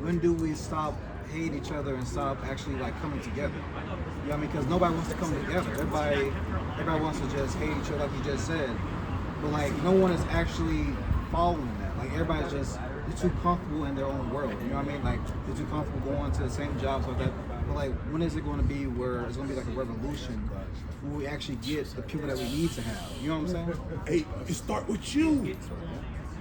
when do we stop hating each other and stop actually like coming together? You know what I mean? Because nobody wants to come together. Everybody wants to just hate each other, like you just said. But like no one is actually following that. Like everybody's just they're too comfortable in their own world. You know what I mean? Like they're too comfortable going to the same jobs like that. But like when is it going to be where it's going to be like a revolution when we actually get the people that we need to have? You know what I'm saying? Hey, it start with you.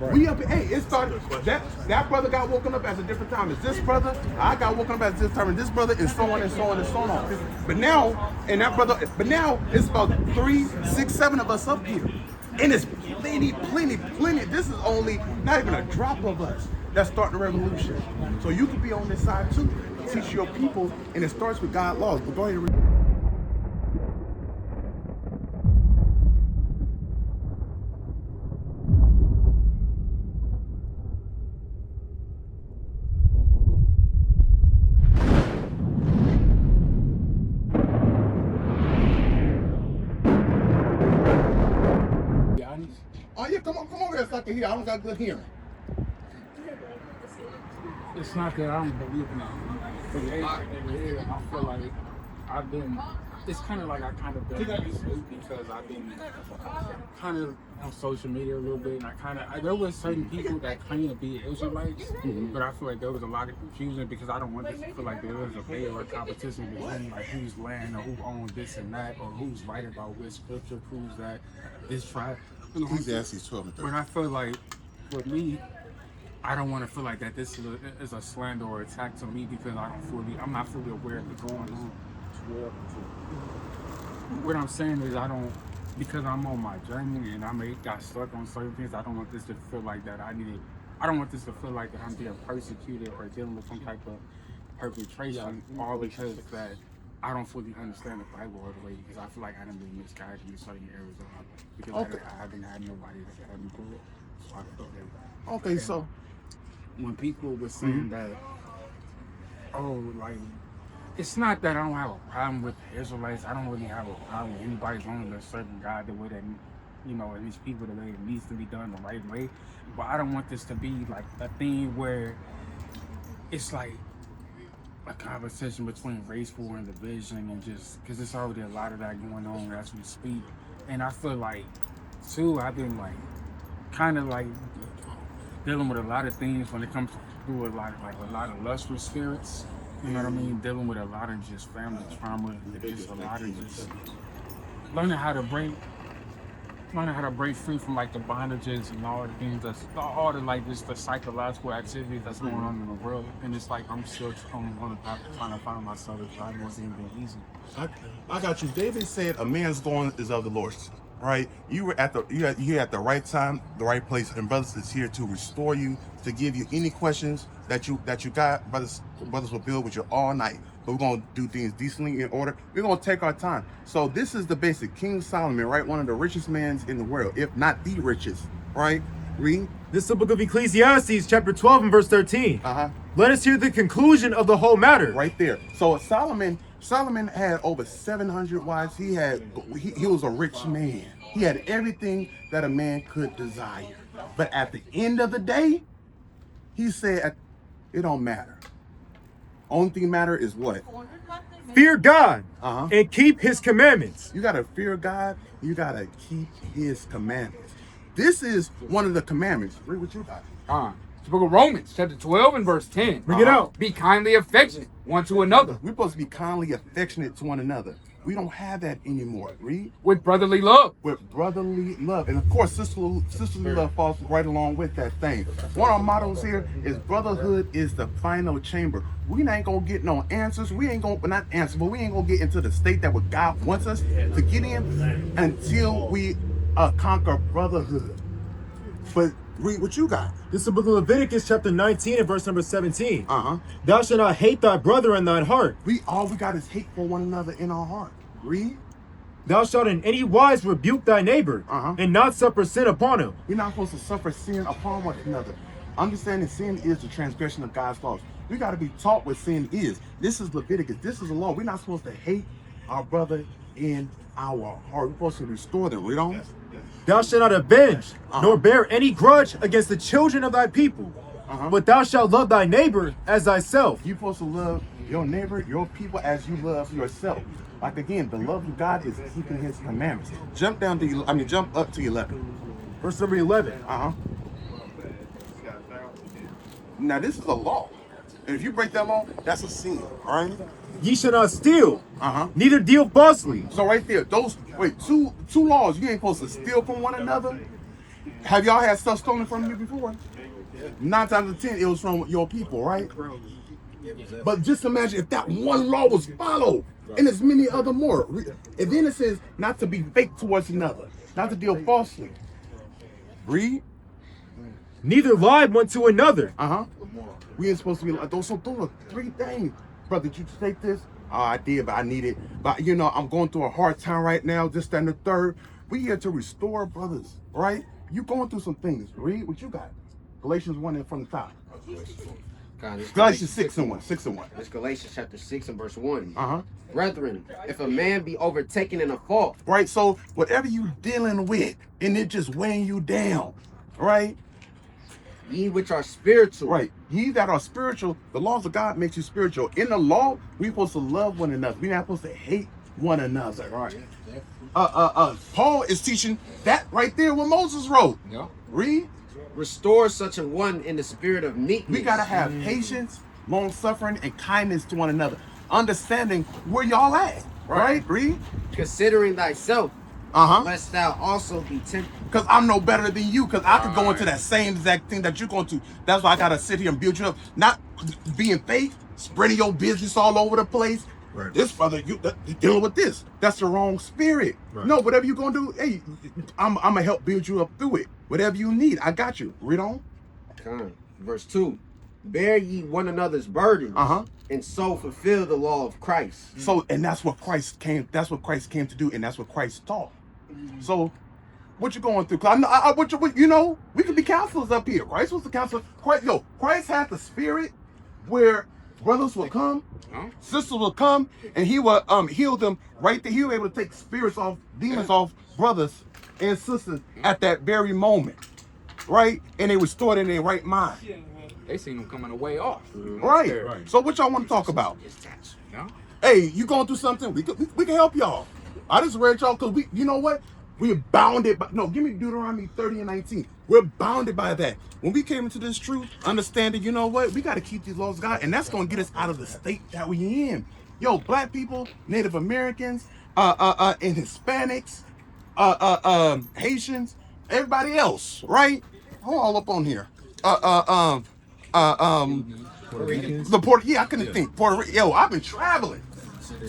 Right. We up. Hey, it started. That brother got woken up at a different time as this brother. I got woken up at this time, and this brother, and so on and so on and so on. But now, and that brother. But now it's about 3, 6, 7 of us up here, and it's plenty. This is only not even a drop of us that's starting a revolution. So you could be on this side too. Teach your people, and it starts with God laws. But go ahead and read. Oh yeah, come over here so I can hear. I don't got good hearing. It's not that I don't believe in it. I feel like I've been. It's kind of like I kind of been because I've been kind of on social media a little bit, and there was certain people that claim to be Israelites, but I feel like there was a lot of confusion because I don't want this to feel like there was a debate or a competition between like whose land or who owns this and that or who's right about which scripture proves that this tribe. Ecclesiastes 12:30. But I feel like with me, I don't want to feel like that this is a slander or attack to me because I'm not fully aware of what's going on. What I'm saying is because I'm on my journey and got stuck on certain things, I don't want this to feel like that I don't want this to feel like that I'm being persecuted or dealing with some type of perpetration, all because that I don't fully understand the Bible all the way because I feel like I done been misguided in certain areas of my life because I haven't had nobody that had me through it. So I feel that. Okay, so when people were saying that, like, it's not that I don't have a problem with the Israelites. I don't really have a problem with anybody as long as they're serving God the way that, and these people the way it needs to be done the right way. But I don't want this to be like a thing where it's like a conversation between race war and division and just because there's already a lot of that going on as we speak. And I feel like, too, I've been like kind of like dealing with a lot of things when it comes to a lot of lustful spirits. You know what I mean? Dealing with a lot of just family trauma, and just a lot of just learning how to break free from like the bondages and all the things all the like just the psychological activities that's going on in the world. And it's like I'm still on the path trying to find myself. It wasn't even easy. I got you. David said, "A man's going is of the Lord." Right? You were at the right time, the right place, and brothers is here to restore you, to give you any questions that you got. Brothers will build with you all night. But we're gonna do things decently in order. We're gonna take our time. So this is the basic. King Solomon, right? One of the richest men in the world, if not the richest, right? Read. This is the book of Ecclesiastes, chapter 12 and verse 13. Let us hear the conclusion of the whole matter. Right there. So Solomon had over 700 wives. He was a rich man. He had everything that a man could desire. But at the end of the day, he said, it don't matter. Only thing matter is what? Fear God and keep his commandments. You got to fear God. You got to keep his commandments. This is one of the commandments. Read what you got. It's the book of Romans, chapter 12 and verse 10. Bring it out. Be kindly affectionate one to another. We're supposed to be kindly affectionate to one another. We don't have that anymore. Read. With brotherly love. With brotherly love. And of course, sisterly love falls right along with that thing. One of our mottos here is brotherhood is the final chamber. We ain't gonna get no answers. We ain't gonna get into the state that what God wants us to get in until we conquer brotherhood. But read what you got. This is the book of Leviticus, chapter 19 and verse number 17. Thou shalt not hate thy brother in thine heart. All we got is hate for one another in our heart. Read. Thou shalt in any wise rebuke thy neighbor and not suffer sin upon him. We're not supposed to suffer sin upon one another. Understanding sin is the transgression of God's laws. We got to be taught what sin is. This is Leviticus. This is the law. We're not supposed to hate our brother in our heart. We're supposed to restore them. We don't. Thou shalt not avenge, nor bear any grudge against the children of thy people, but thou shalt love thy neighbor as thyself. You're supposed to love your neighbor, your people, as you love yourself. Like again, the love of God is keeping His commandments. Jump up to 11. Verse number 11. Now this is a law. And if you break that law, that's a sin. All right. Ye shall not steal, neither deal falsely. So right there, those two laws. You ain't supposed to steal from one another. Have y'all had stuff stolen from you before? 9 times out of 10, it was from your people, right? But just imagine if that one law was followed, and there's many other more. And then it says not to be fake towards another, not to deal falsely. Read. Neither lie one to another. We ain't supposed to be like those. So those are 3 things. Brother, did you take this? Oh, I did, but I need it. But you know, I'm going through a hard time right now. This, that, and the third. We here to restore brothers, right? You going through some things. Read what you got. Galatians 1 and from the top. Galatians 6 and 1. 6 and 1. It's Galatians chapter 6 and verse 1. Brethren, if a man be overtaken in a fault. Right, so whatever you dealing with, and it just weighing you down, right? Ye which are spiritual. Right. Ye that are spiritual, the laws of God makes you spiritual. In the law, we're supposed to love one another. We're not supposed to hate one another. Right. Paul is teaching that right there what Moses wrote. Yeah. Read. Restore such a one in the spirit of meekness. We gotta have patience, long suffering, and kindness to one another. Understanding where y'all at. Right? Read. Considering thyself. Lest thou also be tempted. Because I'm no better than you, because I could go into that same exact thing that you're going to. That's why I gotta sit here and build you up. Not being fake, spreading your business all over the place. Right. This brother, you dealing with this. That's the wrong spirit. Right. No, whatever you're gonna do, hey, I'm gonna help build you up through it. Whatever you need, I got you. Read on. Verse 2. Bear ye one another's burdens, and so fulfill the law of Christ. So, and that's what Christ came. That's what Christ came to do, and that's what Christ taught. So, what you going through? Cause you know, we could be counselors up here. Christ was the counselor. Christ had the spirit where brothers will come, sisters will come, and he will heal them right there. He was able to take spirits off, demons off brothers and sisters at that very moment, right? And they restored in their right mind. They seen them coming away off. Right. So what y'all want to talk about? Yeah. Hey, you going through something? We can help y'all. I just read y'all because you know what? We're bounded by, no, give me Deuteronomy 30 and 19. We're bounded by that. When we came into this truth, understanding, you know what? We got to keep these laws of God, and that's going to get us out of the state that we in. Yo, black people, Native Americans, and Hispanics, Haitians, everybody else, right? We're all up on here. Puerto Ricans. I couldn't think. Puerto Rico. Yo, I've been traveling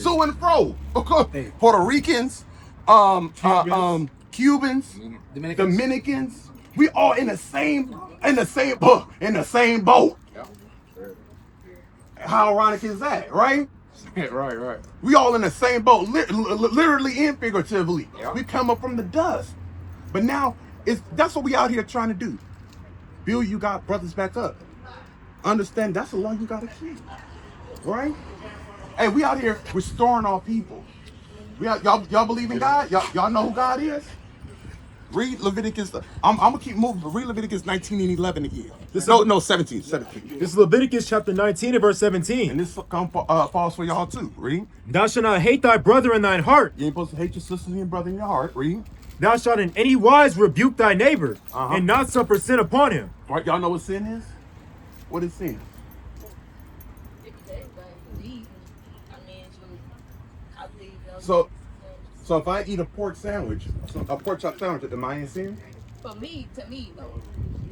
to and fro. Puerto Ricans, Cubans, Dominicans. We all in the same boat. How ironic is that, right? Right. We all in the same boat, literally and figuratively. Yep. We come up from the dust. But now that's what we out here trying to do. Build you got brothers back up. Understand that's the law you gotta keep. Right? Hey, we out here restoring our people. Y'all believe in God? Y'all know who God is? Read Leviticus. I'm gonna keep moving, but read Leviticus 19 and 11 again. 17. This is Leviticus chapter 19 and verse 17. And this falls for y'all too. Read. Thou shalt not hate thy brother in thine heart. You ain't supposed to hate your sister and your brother in your heart. Read. Thou shalt in any wise rebuke thy neighbor, and not suffer sin upon him. Right, y'all know what sin is? What is sin? So if I eat a pork sandwich, a pork chop sandwich, am I in sin? To me, no.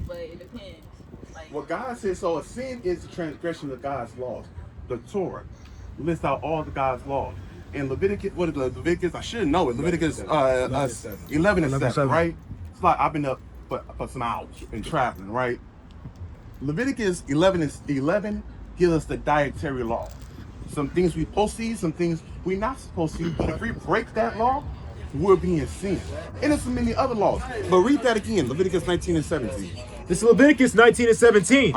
But it depends. Like, Well, God says, so a sin is the transgression of God's laws. The Torah lists out all the God's laws. In Leviticus, what is Leviticus? I should know it. Leviticus 11 and 7, right? It's like I've been up for some hours and traveling, right? Leviticus 11 gives us the dietary law. Some things we supposed to eat, some things we not supposed to eat. But if we break that law, we'll be in sin. And there's so many other laws. But read that again, Leviticus 19 and 17. This is Leviticus 19 and 17.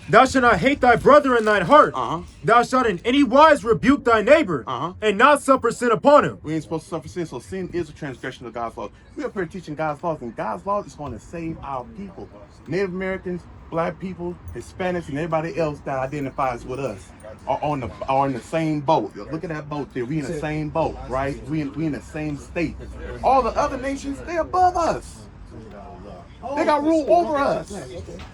Thou shalt not hate thy brother in thine heart. Thou shalt in any wise rebuke thy neighbor, and not suffer sin upon him. We ain't supposed to suffer sin, so sin is a transgression of God's laws. We're up here teaching God's laws, and God's laws is going to save our people. Native Americans, black people, Hispanics, and everybody else that identifies with us are in the same boat. Look at that boat there. We in the same boat, right? We in the same state. All the other nations, they're above us. They got rule over us,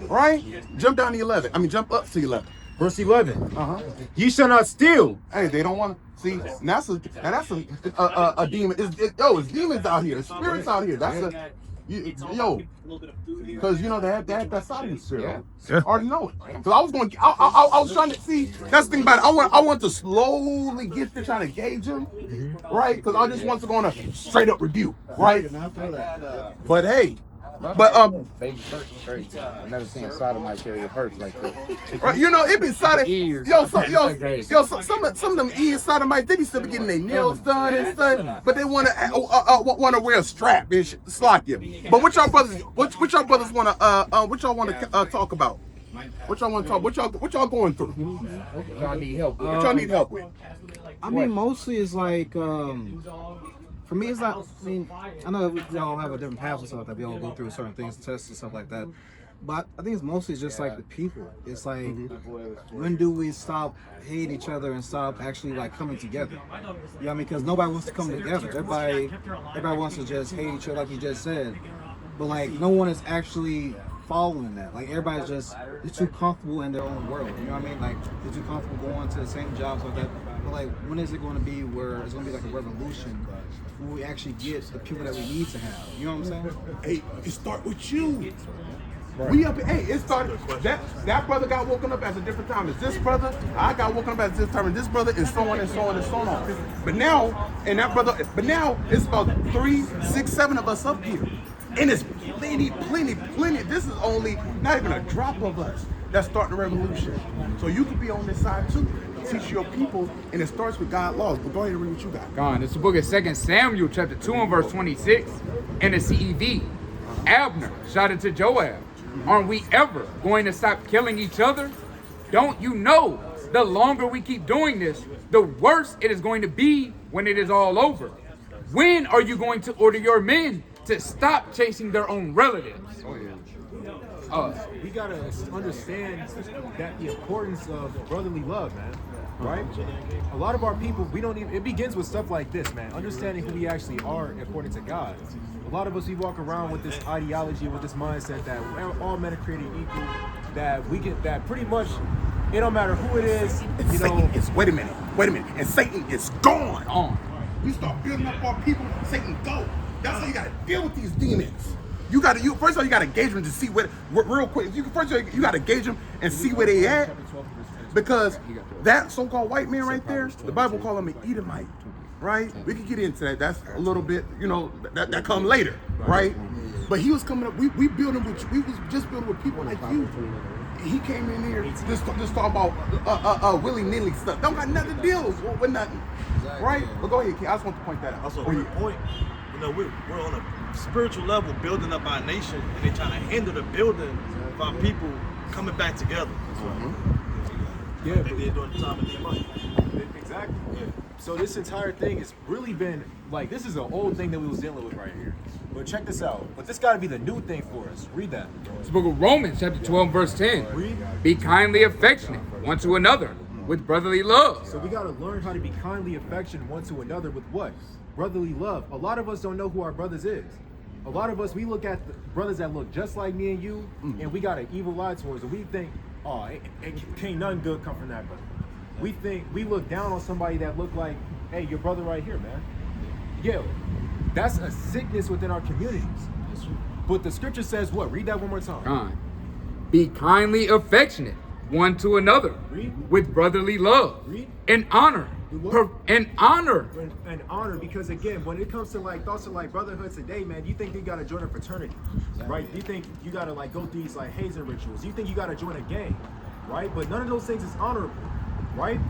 right? Jump down to 11. I mean, jump up to 11. Verse 11. Ye shall not steal. Hey, they don't want to see. Now that's a demon. It's demons out here. The spirits out here. Because you know they had that side spirit. Yeah. I already know it. Because I was trying to see. That's the thing about it. I want to slowly get to trying to gauge him, right? Because I just want to go on a straight up review, right? But hey. Baby hurts crazy. I've never seen sodomite carry a hurt like this. Right, you know, it be sodomite. Some of them sodomite, they be still be getting their nails done and stuff, but they wanna wear a strap and slack you. But what y'all brothers want to talk about? What y'all want to talk? What y'all going through? What y'all need help with? What y'all need help with? I mean, mostly it's like, for me, it's not, I mean, I know we all have a different path and stuff that we all go through certain things, tests and stuff like that. But I think it's mostly just like the people. It's like, when do we stop hating each other and stop actually like coming together? You know what I mean? Because nobody wants to come together. Everybody wants to just hate each other, like you just said. But like, no one is actually following that. Like, everybody's just, they're too comfortable in their own world. You know what I mean? Like, they're too comfortable going to the same jobs like that. But like, when is it going to be where it's going to be like a revolution when we actually get the people that we need to have? You know what I'm saying? Hey, it start with you. We up. Hey, it started. That brother got woken up at a different time as this brother. I got woken up at this time, and this brother, and so on and so on and so on. But now, it's about 3, 6, 7 of us up here, and it's plenty. This is only not even a drop of us that's starting the revolution. So you could be on this side too. Teach your people, and it starts with God's laws. But go ahead and read what you got. Gone. It's the book of 2 Samuel, chapter 2 and verse 26, in the CEV. Abner shouted to Joab, "Aren't we ever going to stop killing each other? Don't you know the longer we keep doing this, the worse it is going to be when it is all over? When are you going to order your men to stop chasing their own relatives?" We gotta understand that the importance of brotherly love, man. Right? A lot of our people, we don't even, it begins with stuff like this, man. Understanding who we actually are according to God. A lot of us, we walk around with this ideology, with this mindset that all men are created equal, that we get, that pretty much, it don't matter who it is, you know. Wait a minute, and Satan is gone. You start building up our people, Satan go. That's how you gotta deal with these demons. First of all, you gotta gauge them to see real quick. You gotta gauge them and see where they at. Because that so-called white man right there, the Bible call him an Edomite, right? We can get into that. That's a little bit, you know, that come later, right? But he was coming up. We was just building with people like you. He came in here just talk about willy-nilly stuff. Don't got nothing to deal with nothing, right? But go ahead, King. I just want to point that out. Also, a good point. You know, we're on a spiritual level building up our nation, and they're trying to hinder the building of our people coming back together. Yeah, I think they're doing the time of their money. Exactly. Yeah. So this entire thing has really been, like, this is an old thing that we was dealing with right here. But check this out. But this got to be the new thing for us. Read that. It's the book of Romans, chapter 12, verse 10. Read. Be kindly affectionate one to another with brotherly love. So we got to learn how to be kindly affectionate one to another with what? Brotherly love. A lot of us don't know who our brothers is. A lot of us, we look at the brothers that look just like me and you, and we got an evil eye towards them. We think, oh, it can't nothing good come from that brother. We look down on somebody that look like, hey, your brother right here, man. Yo, that's a sickness within our communities. But the scripture says what? Read that one more time. Gone. Be kindly affectionate one to another. Read. With brotherly love. Read. And honor. And honor. And honor, because again, when it comes to like thoughts of like brotherhood today, man, you think you gotta join a fraternity, right? You think you gotta like go through these like hazing rituals. You think you gotta join a gang, right? But none of those things is honorable, right?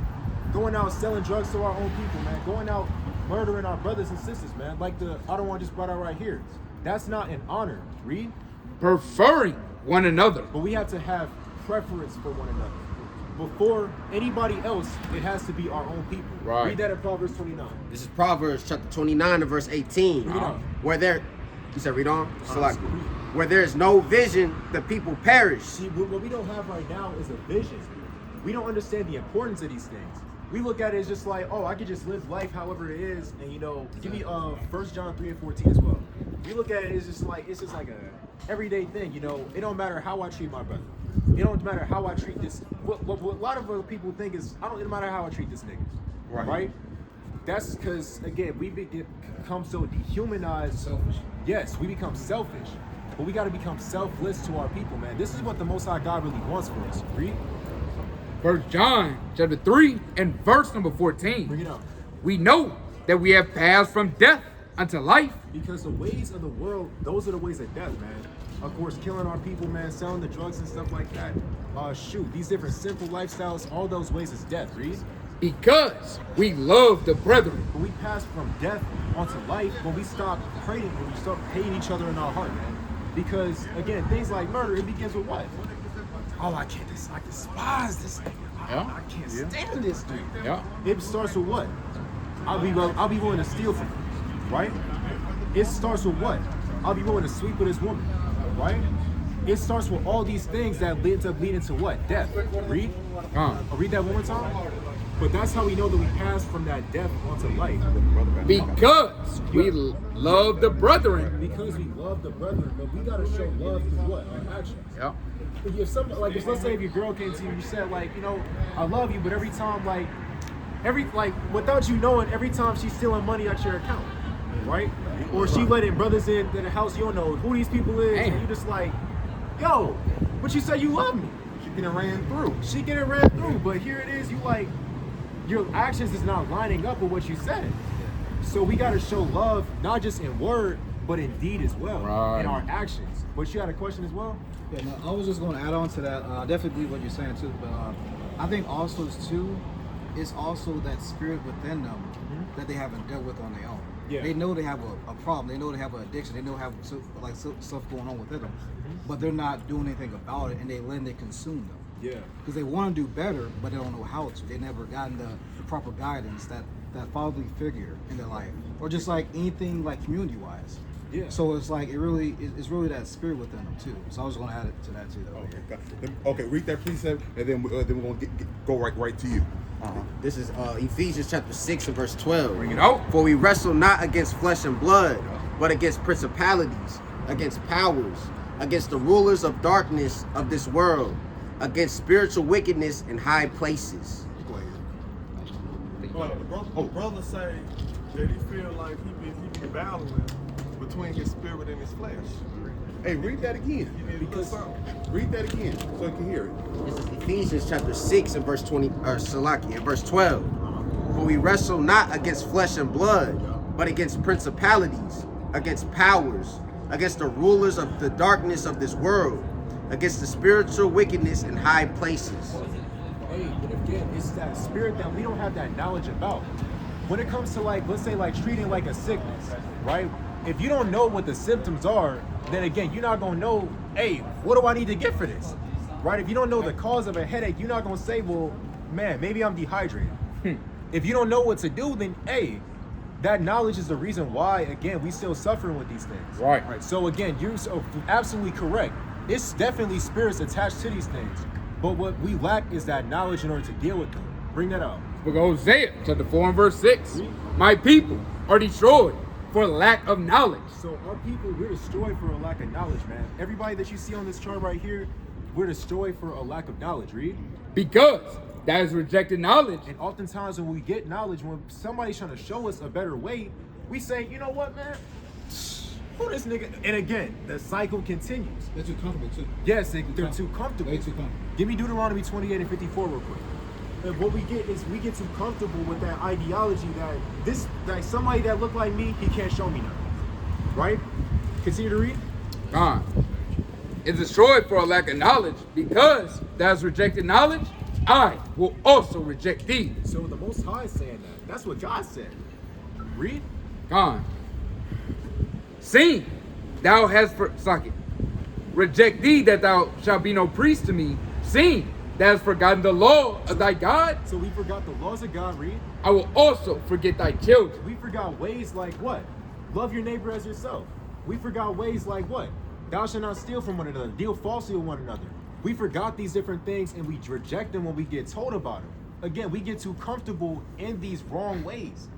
Going out selling drugs to our own people, man. Going out murdering our brothers and sisters, man. Like the other one just brought out right here. That's not an honor. Read. Preferring one another. But we have to have preference for one another. Before anybody else, it has to be our own people. Right. Read that in Proverbs 29. This is Proverbs chapter 29 and verse 18. Read on. Where there, you said read on? Select. Where there is no vision, the people perish. See, what we don't have right now is a vision. We don't understand the importance of these things. We look at it as just like, oh, I could just live life however it is, and give me 1 John 3:14 as well. We look at it as just like it's just like a everyday thing. It don't matter how I treat my brother. It don't matter how I treat this. What a lot of other people think is, it don't matter how I treat this nigga. Right? That's because again we become so dehumanized. Selfish. Yes, we become selfish, but we got to become selfless to our people, man. This is what the Most High God really wants for us. Read. 1 John chapter 3 and verse number 14. Bring it up. We know that we have passed from death unto life. Because the ways of the world, those are the ways of death, man. Of course, killing our people, man, selling the drugs and stuff like that. These different sinful lifestyles, all those ways is death, read. Because we love the brethren. When we pass from death onto life, when we stop praying, when we start hating each other in our heart, man. Because, again, things like murder, it begins with what? Oh, I despise this nigga. I can't stand this dude. Yeah. It starts with what? I'll be willing to steal from him, right? It starts with what? I'll be willing to sleep with his woman, right? It starts with all these things that lead to what? Death. Read. I'll read that one more time. But that's how we know that we pass from that death onto life. Because we love the brethren. Because we love the brethren, but we gotta show love through what? Our actions. Yeah. If let's say if your girl came to you and you said I love you, but every time without you knowing, every time she's stealing money out your account, right? Or she letting brothers in the house, you don't know who these people is, and you just like, yo, but you say you love me. She getting ran through. She getting ran through, but here it is, your actions is not lining up with what you said. So we gotta show love, not just in word, but in deed as well, in our actions. But you had a question as well? Yeah, no, I was just going to add on to that. I definitely believe what you're saying too, but I think also it's also that spirit within them that they haven't dealt with on their own. Yeah. They know they have a problem. They know they have an addiction. They know they have stuff going on within them, but they're not doing anything about it, and they let it consume them. Yeah. Because they want to do better, but they don't know how to. They never gotten the proper guidance, that fatherly figure in their life, or just like anything like community-wise. Yeah. So it's like it's really that spirit within them too. So I was going to add it to that too, though. Okay, read that precept, and then we're going to go right to you. This is Ephesians chapter 6 and verse 12. Bring it out. For we wrestle not against flesh and blood, but against principalities, against powers, against the rulers of darkness of this world, against spiritual wickedness in high places. The brother say that he feel like he be battling between his spirit and his flesh. Hey, read that again. Read that again so you can hear it. This is Ephesians chapter 6 and verse 20, and verse 12. For we wrestle not against flesh and blood, but against principalities, against powers, against the rulers of the darkness of this world, against the spiritual wickedness in high places. Hey, but again, it's that spirit that we don't have that knowledge about. When it comes to let's say treating like a sickness, right? If you don't know what the symptoms are, then again, you're not gonna know, hey, what do I need to get for this? Right? If you don't know the cause of a headache, you're not gonna say, well, man, maybe I'm dehydrated. If you don't know what to do, then hey, that knowledge is the reason why, again, we still suffering with these things. Right. So again, you're so absolutely correct. It's definitely spirits attached to these things. But what we lack is that knowledge in order to deal with them. Bring that out. Book of Hosea, chapter 4 and verse 6. My people are destroyed for lack of knowledge. So our people, we're destroyed for a lack of knowledge, man. Everybody that you see on this chart right here, we're destroyed for a lack of knowledge. Read. Because that is rejected knowledge. And oftentimes when we get knowledge, when somebody's trying to show us a better way, we say, you know what, man? Who this nigga? And again, the cycle continues. They're too comfortable too. Yes, they're too comfortable. They're too comfortable. Give me Deuteronomy 28 and 54 real quick. And what we get is we get too comfortable with that ideology that somebody that look like me, he can't show me nothing. Right? Continue to read. Is destroyed for a lack of knowledge. Because thou hast rejected knowledge, I will also reject thee. So the Most High is saying that. That's what God said. Read. Seeing thou hast reject thee that thou shalt be no priest to me, seeing thou hast forgotten the law of thy God. So we forgot the laws of God, read. I will also forget thy children. We forgot ways like what? Love your neighbor as yourself. We forgot ways like what? Thou shalt not steal from one another. Deal falsely with one another. We forgot these different things and we reject them when we get told about them. Again, we get too comfortable in these wrong ways.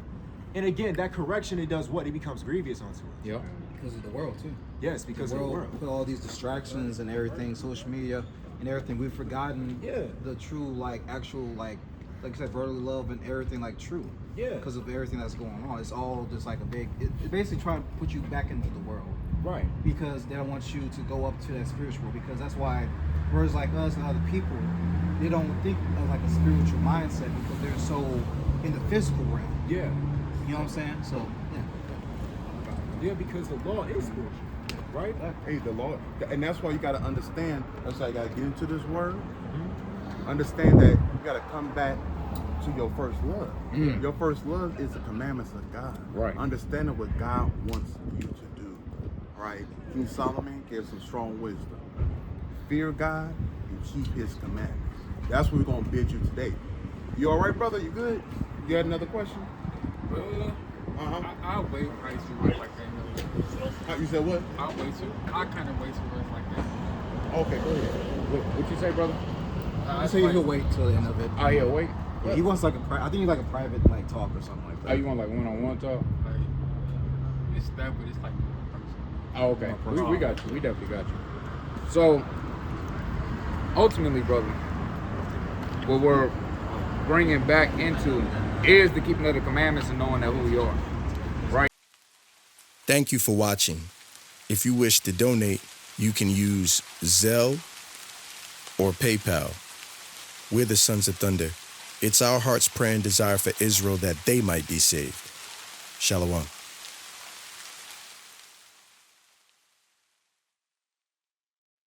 And again, that correction, it does what? It becomes grievous onto us. Yep. Because of the world too. Yes, because of the world. With all these distractions and everything, social media and everything, we've forgotten the true, like, actual, like I said, brotherly love and everything, like, true. Yeah. Because of everything that's going on. It's all just like a big, it basically trying to put you back into the world. Right. Because they don't want you to go up to that spiritual, because that's why words like us and other people, they don't think of like a spiritual mindset because they're so in the physical realm. Yeah. You know what I'm saying? So, Yeah, because the law is spiritual, right? Hey, the law, and that's why you got to understand. That's why you got to get into this word. Understand that you got to come back to your first love. Your first love is the commandments of God. Right. Understanding what God wants you to do. Right. King Solomon gave some strong wisdom. Fear God and keep His commandments. That's what we're gonna bid you today. You all right, brother? You good? You had another question? I'll wait right to words like that. You said what? I'll wait to. I kind of wait to words like that. Okay, go ahead. What you say, brother? I say he'll wait till the end of it. Oh yeah, wait. Yeah, he wants like I think he like a private like talk or something like that. Oh, you want like one-on-one talk? Like, it's that, but it's like Oh, okay. We got you. We definitely got you. So, ultimately, brother, what we're bringing back into is the keeping of the commandments and knowing that who we are. Right? Thank you for watching. If you wish to donate, you can use Zelle or PayPal. We're the Sons of Thunder. It's our heart's prayer and desire for Israel that they might be saved. Shalom.